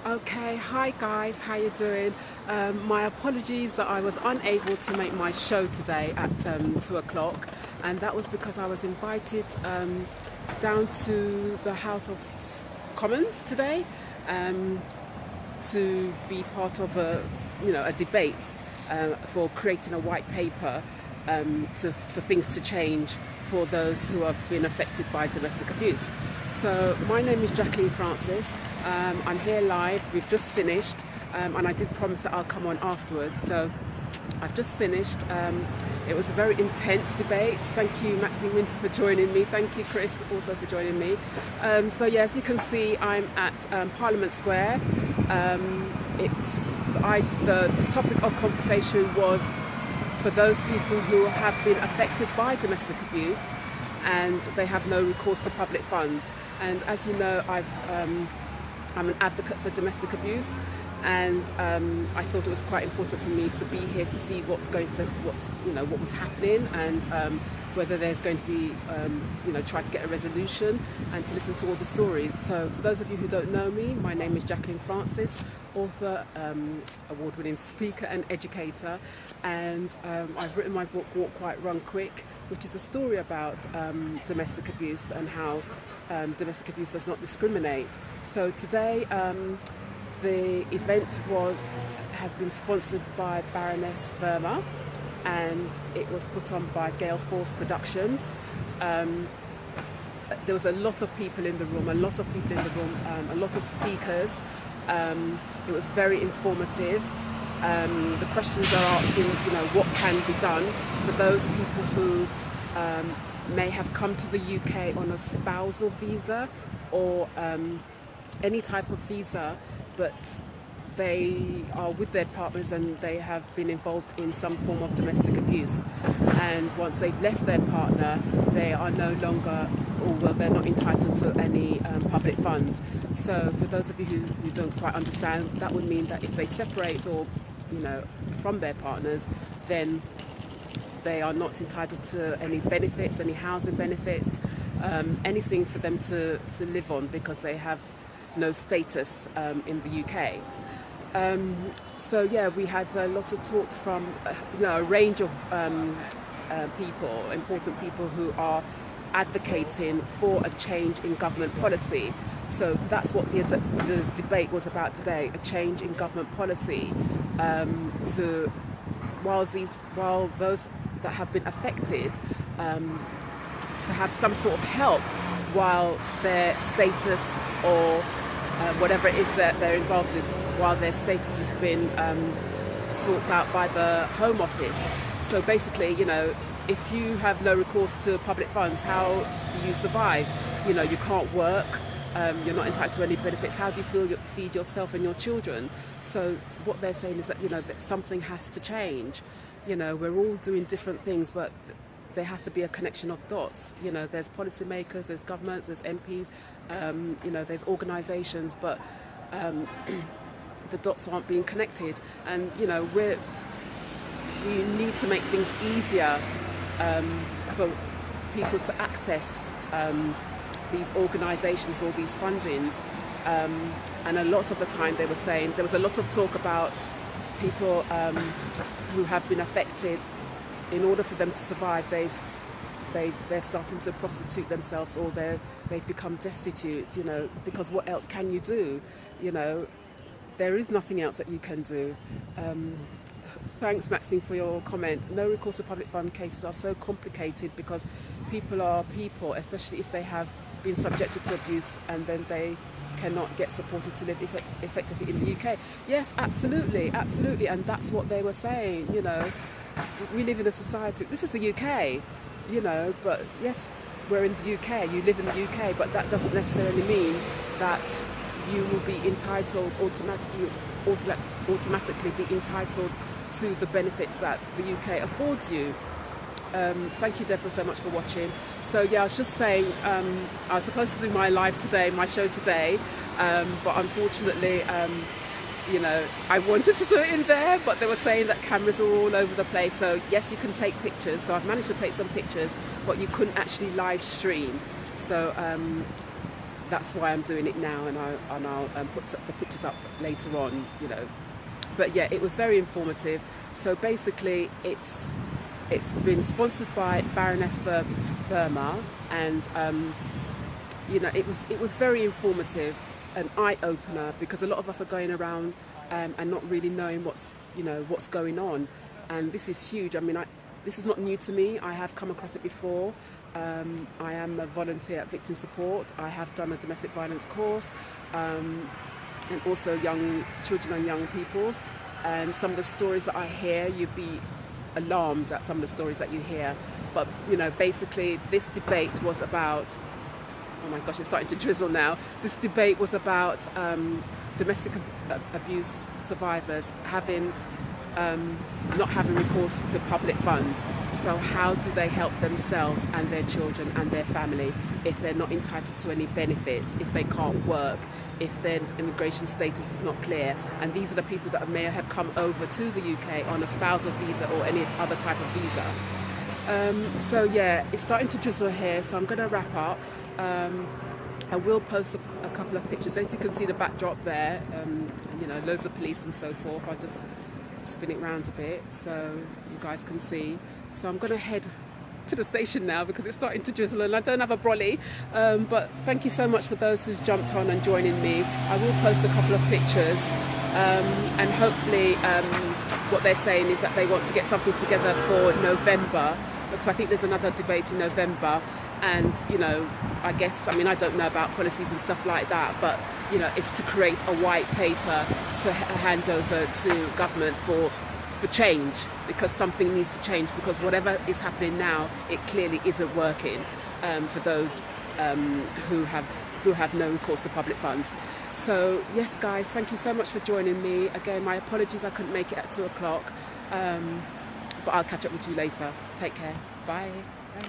Okay, hi guys, how you doing? My apologies that I was unable to make my show today at 2 o'clock, and that was because I was invited down to the House of Commons today to be part of a debate for creating a white paper for things to change for those who have been affected by domestic abuse. So my name is Jacqueline Francis. I'm here live. We've just finished, and I did promise that I'll come on afterwards. So I've just finished. It was a very intense debate. Thank you, Maxine Winter, for joining me. Thank you, Chris, also for joining me. So yeah, as you can see, I'm at Parliament Square. The topic of conversation was for those people who have been affected by domestic abuse and they have no recourse to public funds. And as you know, I'm an advocate for domestic abuse, and I thought it was quite important for me to be here to see what was happening, and whether there's going to be try to get a resolution and to listen to all the stories. So for those of you who don't know me, my name is Jacqueline Francis, author, award-winning speaker and educator, and I've written my book Walk Quiet Run Quick, which is a story about domestic abuse and how domestic abuse does not discriminate. So today the event has been sponsored by Baroness Verma, and it was put on by Gale Force Productions. There was a lot of people in the room, a lot of speakers. It was very informative. The questions are asking, what can be done for those people who may have come to the UK on a spousal visa or any type of visa, but they are with their partners and they have been involved in some form of domestic abuse. And once they've left their partner, they are no longer, they're not entitled to any public funds. So for those of you who don't quite understand, that would mean that if they separate or, from their partners, then they are not entitled to any benefits, any housing benefits, anything for them to live on, because they have no status in the UK. So yeah, we had a lot of talks from a range of people, important people who are advocating for a change in government policy. So that's what the debate was about today: a change in government policy while those that have been affected to have some sort of help while their status or whatever it is that they're involved in, while their status has been sought out by the Home Office. So basically, if you have no recourse to public funds, how do you survive? You can't work, you're not entitled to any benefits. How do you feed yourself and your children? So what they're saying is that, that something has to change. We're all doing different things, but there has to be a connection of dots. There's policymakers, there's governments, there's MPs, there's organisations, but the dots aren't being connected. And we need to make things easier for people to access these organisations or these fundings. And a lot of the time they were saying, there was a lot of talk about people who have been affected. In order for them to survive, they're starting to prostitute themselves, or they've become destitute, because what else can you do? There is nothing else that you can do. Thanks, Maxine, for your comment. No recourse to public fund cases are so complicated because people are people, especially if they have been subjected to abuse and then they cannot get supported to live effectively in the UK. Yes, absolutely, and that's what they were saying. We live in a society, this is the UK, but yes, we're in the UK, you live in the UK, but that doesn't necessarily mean that you will be automatically be entitled to the benefits that the UK affords you. Thank you, Deborah, so much for watching. So yeah, I was just saying, I was supposed to do my show today, but unfortunately, I wanted to do it in there, but they were saying that cameras are all over the place. So yes, you can take pictures. So I've managed to take some pictures, but you couldn't actually live stream. So that's why I'm doing it now, and I'll put the pictures up later on, you know. But yeah, it was very informative. So basically, it's been sponsored by Baroness Verma, and you know, it was very informative, an eye opener, because a lot of us are going around and not really knowing what's going on, and this is huge. I mean, this is not new to me. I have come across it before. I am a volunteer at Victim Support. I have done a domestic violence course, and also young children and young peoples. And some of the stories that I hear, you'd be alarmed at some of the stories that you hear. But you know, basically, this debate was about. Oh my gosh, it's starting to drizzle now. This debate was about domestic abuse survivors not having recourse to public funds. So how do they help themselves and their children and their family if they're not entitled to any benefits, if they can't work, if their immigration status is not clear? And these are the people that may have come over to the UK on a spousal visa or any other type of visa. So yeah, it's starting to drizzle here, so I'm going to wrap up. I will post a couple of pictures. As you can see the backdrop there, and, you know, loads of police and so forth. I'll just spin it round a bit so you guys can see. So I'm going to head to the station now because it's starting to drizzle and I don't have a brolly. But thank you so much for those who've jumped on and joining me. I will post a couple of pictures, and hopefully what they're saying is that they want to get something together for November, because I think there's another debate in November. And, you know, I guess, I mean, I don't know about policies and stuff like that, but, you know, it's to create a white paper to hand over to government for change, because something needs to change, because whatever is happening now, it clearly isn't working for those who have no recourse to public funds. So, yes, guys, thank you so much for joining me. Again, my apologies I couldn't make it at 2 o'clock, but I'll catch up with you later. Take care. Bye. Bye.